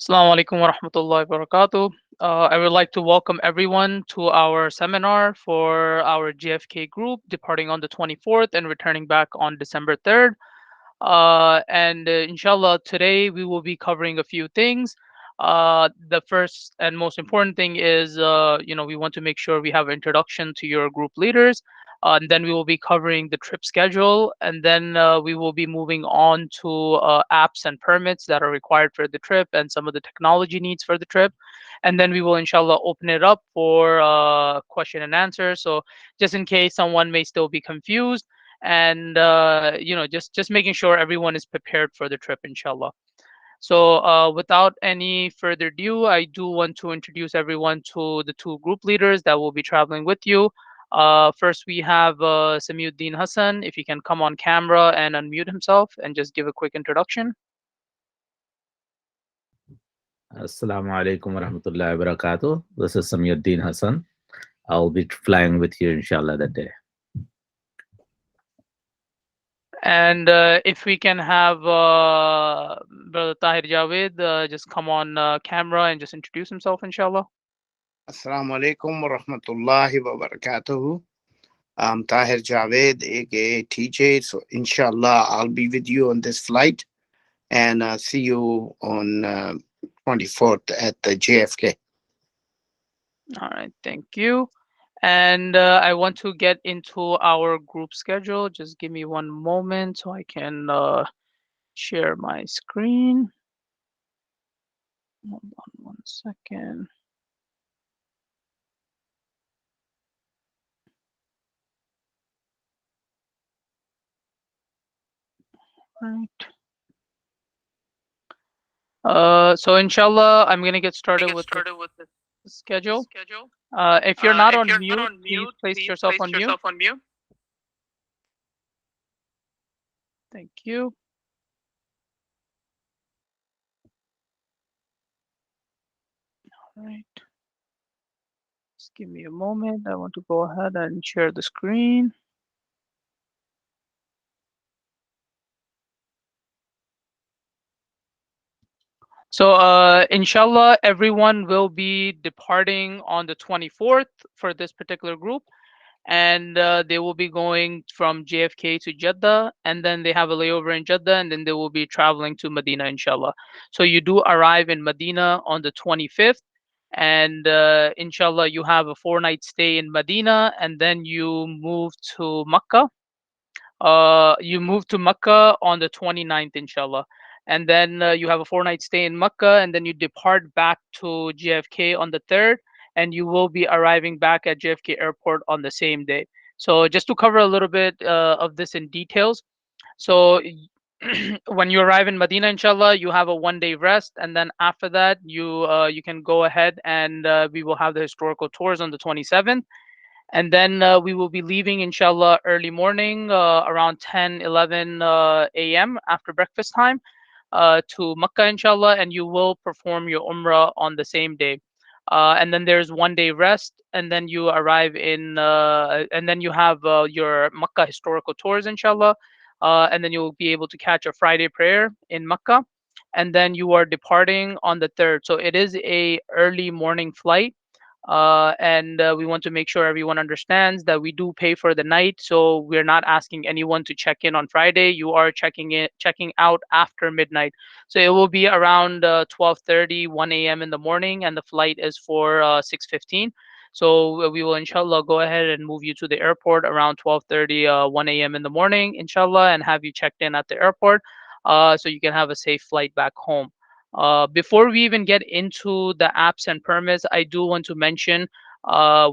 Assalamu alaikum wa rahmatullahi wa barakatuh. I would like to welcome everyone to our seminar for our JFK group departing on the 24th and returning back on December 3rd. Inshallah, today we will be covering a few things. The first and most important thing is, we want to make sure we have an introduction to your group leaders. And then we will be covering the trip schedule, and then we will be moving on to apps and permits that are required for the trip and some of the technology needs for the trip. And then we will, inshallah, open it up for question and answer. So just in case someone may still be confused, and just making sure everyone is prepared for the trip, inshallah. So without any further ado, I do want to introduce everyone to the two group leaders that will be traveling with you. First, we have Samiuddin Hassan. If he can come on camera and unmute himself and just give a quick introduction. Assalamu alaikum warahmatullahi wabarakatuh. This is Samiuddin Hassan. I'll be flying with you, inshallah, that day. And if we can have Brother Tahir Javed just come on camera and just introduce himself, inshallah. Assalamu alaikum wa rahmatullahi wa barakatuhu. I'm Tahir Javed, aka TJ. So, inshallah, I'll be with you on this flight and see you on 24th at the JFK. All right, thank you. And I want to get into our group schedule. Just give me one moment so I can share my screen. Hold on one second. Right. So inshallah, I'm gonna get started with the schedule. If you're not on mute, please place yourself on mute. Thank you. All right. Just give me a moment. I want to go ahead and share the screen. So inshallah, everyone will be departing on the 24th for this particular group. And they will be going from JFK to Jeddah, and then they have a layover in Jeddah, and then they will be traveling to Medina, inshallah. So you do arrive in Medina on the 25th, and inshallah, you have a 4-night stay in Medina, and then you move to Makkah. You move to Makkah on the 29th, inshallah. And then you have a 4-night stay in Makkah, and then you depart back to JFK on the 3rd, and you will be arriving back at JFK Airport on the same day. So just to cover a little bit of this in details. So when you arrive in Medina, inshallah, you have a 1-day rest, and then after that, you can go ahead and we will have the historical tours on the 27th. And then we will be leaving, inshallah, early morning, around 10, 11 a.m. after breakfast time to Makkah, inshallah, and you will perform your Umrah on the same day. And then there's 1-day rest, and then you arrive and then you have your Makkah historical tours, inshallah, and then you'll be able to catch a Friday prayer in Makkah, and then you are departing on the 3rd. So it is a early morning flight. And we want to make sure everyone understands that we do pay for the night, so we're not asking anyone to check in on Friday. You are checking out after midnight, so it will be around 12:30, 1 a.m. in the morning, and the flight is for 6:15. So we will, inshallah, go ahead and move you to the airport around 12:30, 1 a.m. in the morning, inshallah, and have you checked in at the airport, so you can have a safe flight back home. Before we even get into the apps and permits, I do want to mention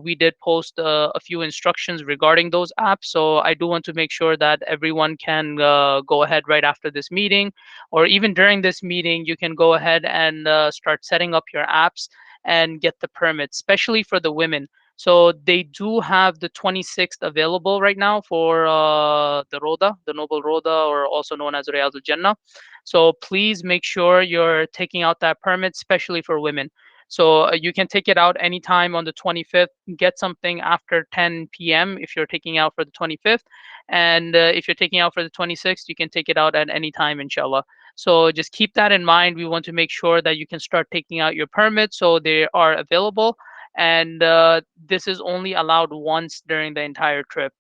we did post a few instructions regarding those apps. So I do want to make sure that everyone can go ahead right after this meeting, or even during this meeting, you can go ahead and start setting up your apps and get the permits, especially for the women. So they do have the 26th available right now for the Roda, the Noble Roda, or also known as Riyadh al-Jannah. So please make sure you're taking out that permit, especially for women. So you can take it out anytime on the 25th. Get something after 10 p.m. if you're taking out for the 25th. And if you're taking out for the 26th, you can take it out at any time, inshallah. So just keep that in mind. We want to make sure that you can start taking out your permits so they are available. And this is only allowed once during the entire trip.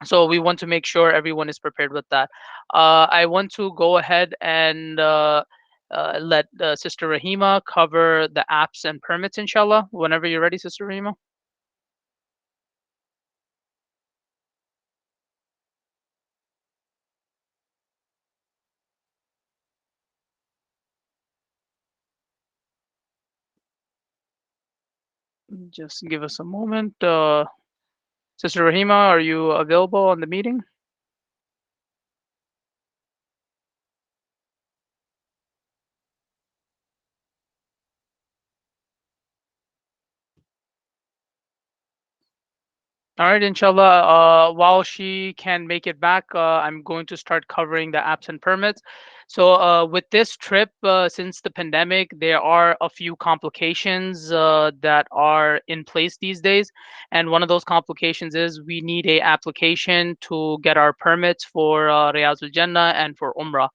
So we want to make sure everyone is prepared with that. I want to go ahead and let Sister Rahima cover the apps and permits, inshallah. Whenever you're ready, Sister Rahima. Just give us a moment. Sister Rahima, are you available on the meeting? All right, inshallah. While she can make it back, I'm going to start covering the apps and permits. So, with this trip, since the pandemic, there are a few complications that are in place these days, and one of those complications is we need a application to get our permits for Riyaz Al Jannah and for Umrah.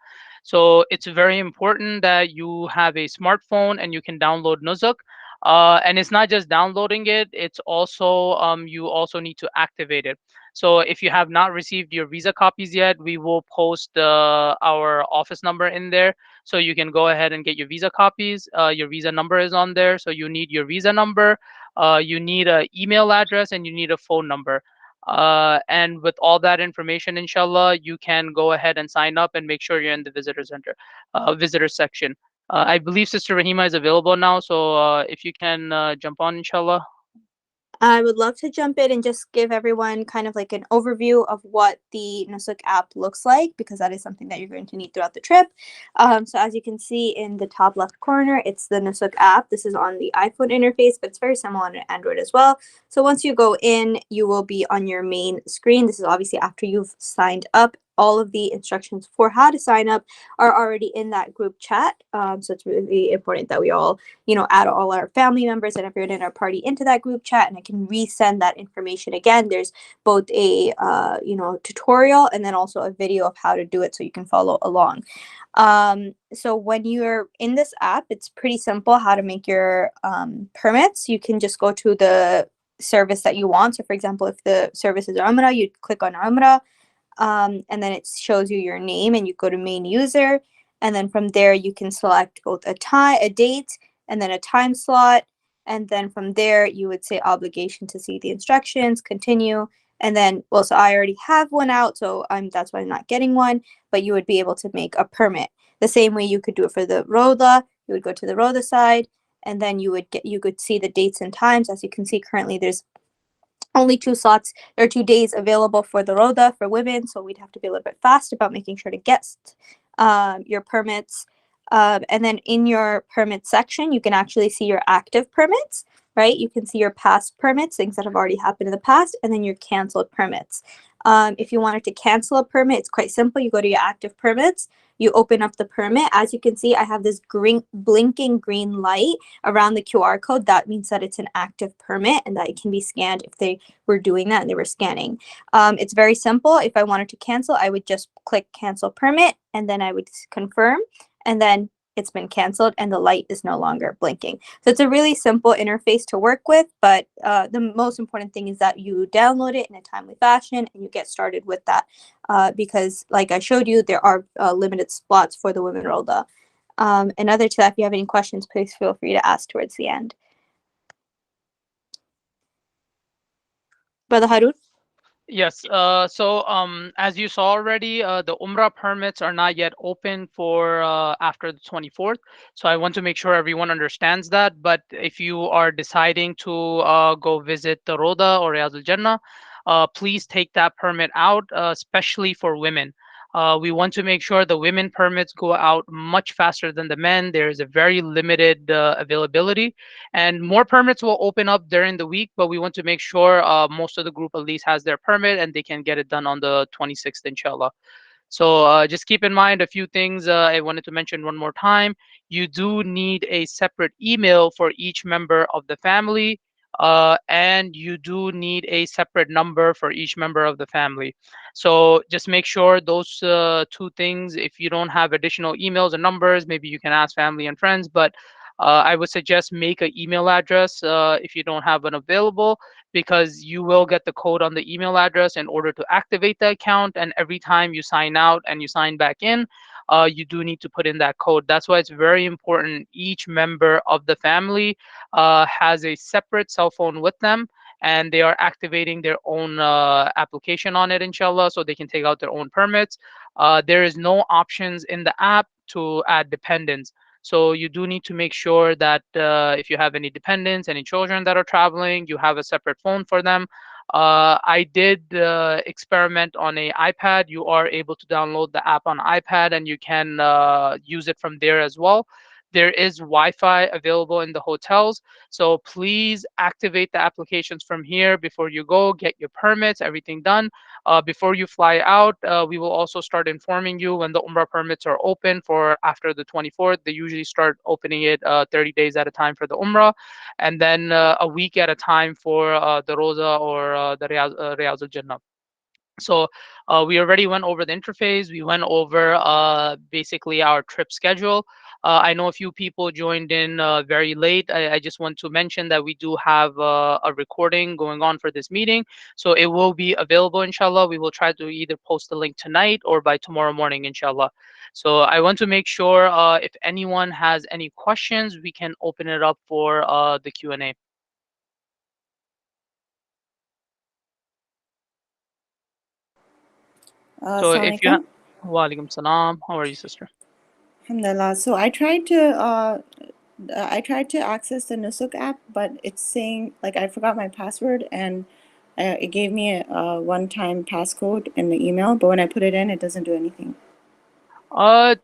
So, it's very important that you have a smartphone and you can download Nuzuk. And it's not just downloading it, it's also you also need to activate it. So if you have not received your visa copies yet, we will post our office number in there, so you can go ahead and get your visa copies. Your visa number is on there, so you need your visa number, you need an email address, and you need a phone number. And with all that information, inshallah, you can go ahead and sign up and make sure you're in the visitor center, visitor section. I believe Sister Rahima is available now, so if you can jump on, inshallah. I would love to jump in and just give everyone kind of like an overview of what the Nusuk app looks like, because that is something that you're going to need throughout the trip. So as you can see in the top left corner, it's the Nusuk app. This is on the iPhone interface, but it's very similar on Android as well. So once you go in, you will be on your main screen. This is obviously after you've signed up. All of the instructions for how to sign up are already in that group chat. So it's really important that we all add all our family members and everyone in our party into that group chat, and I can resend that information again. There's both a tutorial and then also a video of how to do it so you can follow along. So when you're in this app, it's pretty simple how to make your permits. You can just go to the service that you want. So for example, if the service is Umrah, you click on Umrah, and then it shows you your name and you go to main user, and then from there you can select both a date and then a time slot, and then from there you would say obligation to see the instructions, continue, and then so I already have one out, so that's why I'm not getting one, but you would be able to make a permit the same way you could do it for the Roda. You would go to the Roda side, and then you could see the dates and times. As you can see, currently there's only 2 slots or 2 days available for the Roda for women, so we'd have to be a little bit fast about making sure to get your permits. And then in your permit section, you can actually see your active permits, right? You can see your past permits, things that have already happened in the past, and then your canceled permits. If you wanted to cancel a permit, it's quite simple. You go to your active permits, you open up the permit. As you can see, I have this green blinking green light around the QR code. That means that it's an active permit and that it can be scanned if they were doing that and they were scanning. It's very simple. If I wanted to cancel, I would just click cancel permit and then I would confirm, and then it's been canceled and the light is no longer blinking. So it's a really simple interface to work with, but the most important thing is that you download it in a timely fashion and you get started with that, because like I showed you, there are limited slots for the women Roda. And other to that, if you have any questions, please feel free to ask towards the end. Brother Harun? Yes. So as you saw already, the Umrah permits are not yet open for after the 24th. So I want to make sure everyone understands that. But if you are deciding to go visit the Roda or Riyaz Al Jannah, please take that permit out, especially for women. We want to make sure the women permits go out much faster than the men. There is a very limited availability, and more permits will open up during the week, but we want to make sure most of the group at least has their permit and they can get it done on the 26th, inshallah. So just keep in mind a few things I wanted to mention one more time. You do need a separate email for each member of the family. and you do need a separate number for each member of the family. So just make sure those two things. If you don't have additional emails and numbers, maybe you can ask family and friends, but I would suggest make an email address if you don't have one available, because you will get the code on the email address in order to activate the account. And every time you sign out and you sign back in, you do need to put in that code. That's why it's very important. Each member of the family has a separate cell phone with them, and they are activating their own application on it, inshallah, so they can take out their own permits. There is no options in the app to add dependents. So you do need to make sure that if you have any dependents, any children that are traveling, you have a separate phone for them. I did experiment on a iPad. You are able to download the app on iPad, and you can use it from there as well. There is Wi-Fi available in the hotels, so please activate the applications from here before you go. Get your permits, everything done before you fly out. We will also start informing you when the Umrah permits are open for after the 24th. They usually start opening it 30 days at a time for the Umrah, and then a week at a time for the Rosa or the Riyaz al Jannah. So we already went over the interface. We went over basically our trip schedule. I know a few people joined in very late. I just want to mention that we do have a recording going on for this meeting. So it will be available, inshallah. We will try to either post the link tonight or by tomorrow morning, inshallah. So I want to make sure if anyone has any questions, we can open it up for the Q&A. So Assalamu if you have, alaikum. wa alaikum salam. How are you, sister? Alhamdulillah. So I tried to access the Nusuk app, but it's saying like I forgot my password, and it gave me a one-time passcode in the email, but when I put it in, it doesn't do anything.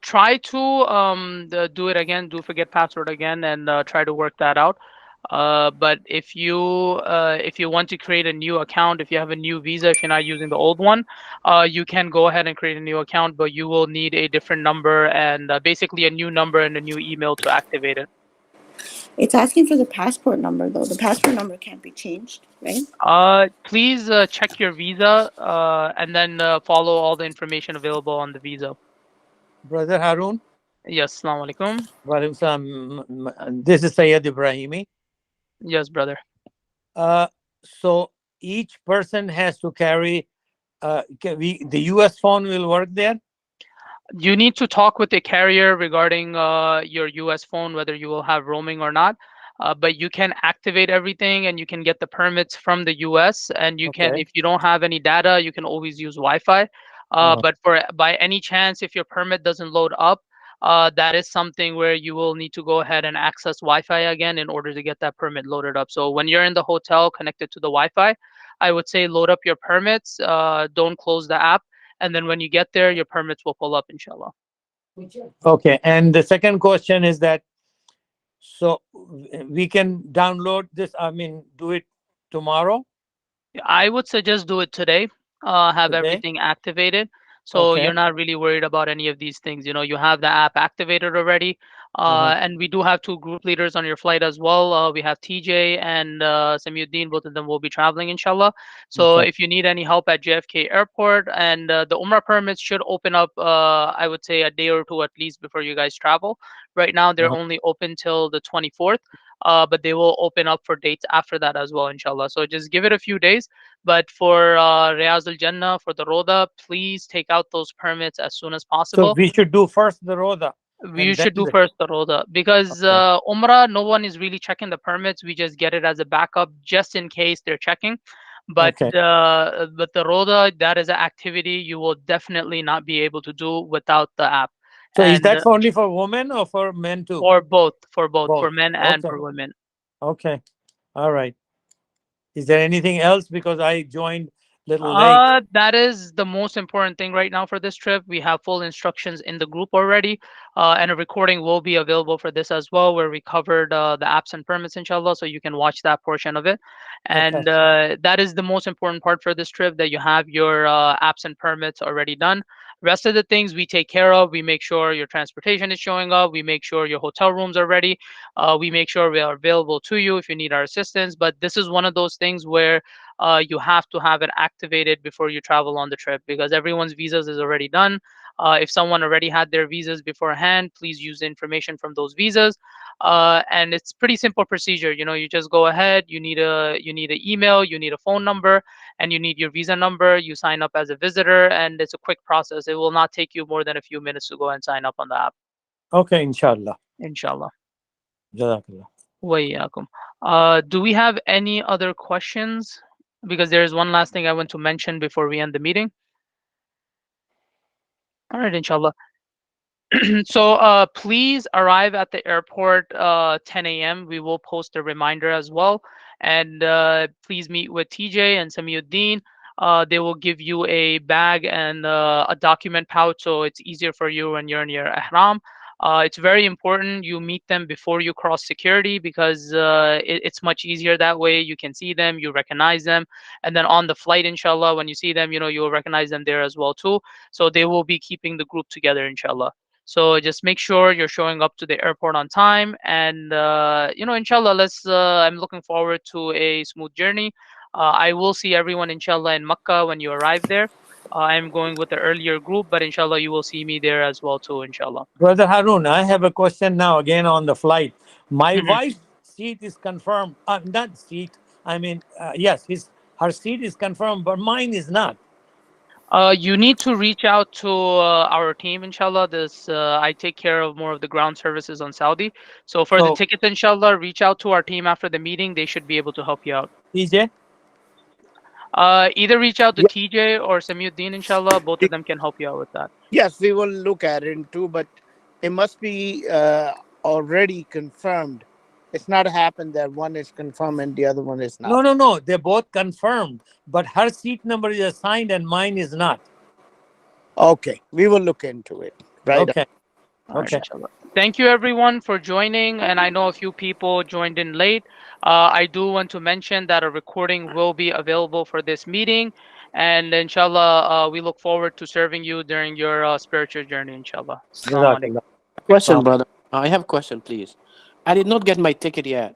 Try to do it again. Do forget password again, and try to work that out. But if you want to create a new account, if you have a new visa, if you're not using the old one, you can go ahead and create a new account, but you will need a different number and basically a new number and a new email to activate it. It's asking for the passport number though. The passport number can't be changed, right? Please check your visa and then follow all the information available on the visa. Brother Harun, Yes, assalamu alaikum. Walaikum salam. This is Sayyid Ibrahimi. Yes, brother. So each person has to carry, the US phone will work there? You need to talk with the carrier regarding your US phone, whether you will have roaming or not. But you can activate everything and you can get the permits from the US. And you can, Okay. if you don't have any data, you can always use Wi-Fi. But for by any chance, if your permit doesn't load up, that is something where you will need to go ahead and access Wi-Fi again in order to get that permit loaded up. So when you're in the hotel connected to the Wi-Fi, I would say load up your permits. Don't close the app, and then when you get there, your permits will pull up, inshallah. Okay. And the second question is that, so we can download this, I mean, do it tomorrow, I would suggest do it today. Have today? everything activated, so Okay. you're not really worried about any of these things. You know, you have the app activated already. And we do have two group leaders on your flight as well. We have TJ and Samiuddin. Both of them will be traveling, inshallah. So Okay. if you need any help at JFK Airport, and the Umrah permits should open up, I would say a day or two at least before you guys travel. Right now, they're Uh-huh. only open till the 24th. But they will open up for dates after that as well, inshallah. So just give it a few days. But for Riyaz al Jannah, for the Roda, please take out those permits as soon as So possible. we should do first the Roda You and then should do the, first the Roda, because okay. Umrah, no one is really checking the permits. We just get it as a backup just in case they're checking. But Okay. the Roda, that is an activity you will definitely not be able to do without the app. So is And that only for women or for men too? for Both. men and Okay. for women. Okay. All right. Is there anything else? Because I joined a little late. That is the most important thing right now for this trip. We have full instructions in the group already, and a recording will be available for this as well, where we covered the apps and permits, inshallah, so you can watch that portion of it. Okay. And that is the most important part for this trip, that you have your apps and permits already done. Rest of the things we take care of. We make sure your transportation is showing up. We make sure your hotel rooms are ready. We make sure we are available to you if you need our assistance. But this is one of those things where you have to have it activated before you travel on the trip, because everyone's visas is already done. If someone already had their visas beforehand, please use the information from those visas. And it's pretty simple procedure. You just go ahead. You need an email, you need a phone number, and you need your visa number. You sign up as a visitor, and it's a quick process. It will not take you more than a few minutes to go and sign up on the app. Okay, inshallah. Inshallah. Jazakallah. Wa iyyakum. Do we have any other questions? Because there is one last thing I want to mention before we end the meeting. All right, inshallah. So please arrive at the airport 10 a.m. We will post a reminder as well. And please meet with TJ and Samiuddin. They will give you a bag and a document pouch, so it's easier for you when you're in your ihram. It's very important you meet them before you cross security, because it's much easier that way. You can see them, you recognize them, and then on the flight, inshallah, when you see them, you'll recognize them there as well too. So they will be keeping the group together, inshallah. So just make sure you're showing up to the airport on time, and inshallah, let's. I'm looking forward to a smooth journey. I will see everyone, inshallah, in Makkah when you arrive there. I'm going with the earlier group, but inshallah, you will see me there as well too, inshallah. Brother Harun, I have a question now again on the flight. My Mhm. wife's seat is confirmed. Not seat. I mean, yes, her seat is confirmed, but mine is not. You need to reach out to our team, inshallah. I take care of more of the ground services on Saudi. So for the So, tickets, inshallah, reach out to our team after the meeting. They should be able to help you out. TJ, Either reach out to Yeah, TJ or Samiuddin, inshallah. Both of them can help you out with that. yes, we will look at it too, but it must be already confirmed. It's not happened that one is confirmed and the other one is not. no. They're both confirmed, but her seat number is assigned and mine is not. Okay, we will look into it. Right. Okay. All right, Okay. inshallah. Thank you everyone for joining, and I know a few people joined in late. I do want to mention that a recording will be available for this meeting, and inshallah, we look forward to serving you during your spiritual journey, inshallah. Assalamu alaikum. Jazakallah. Question, brother. I have a question, please. I did not get my ticket yet.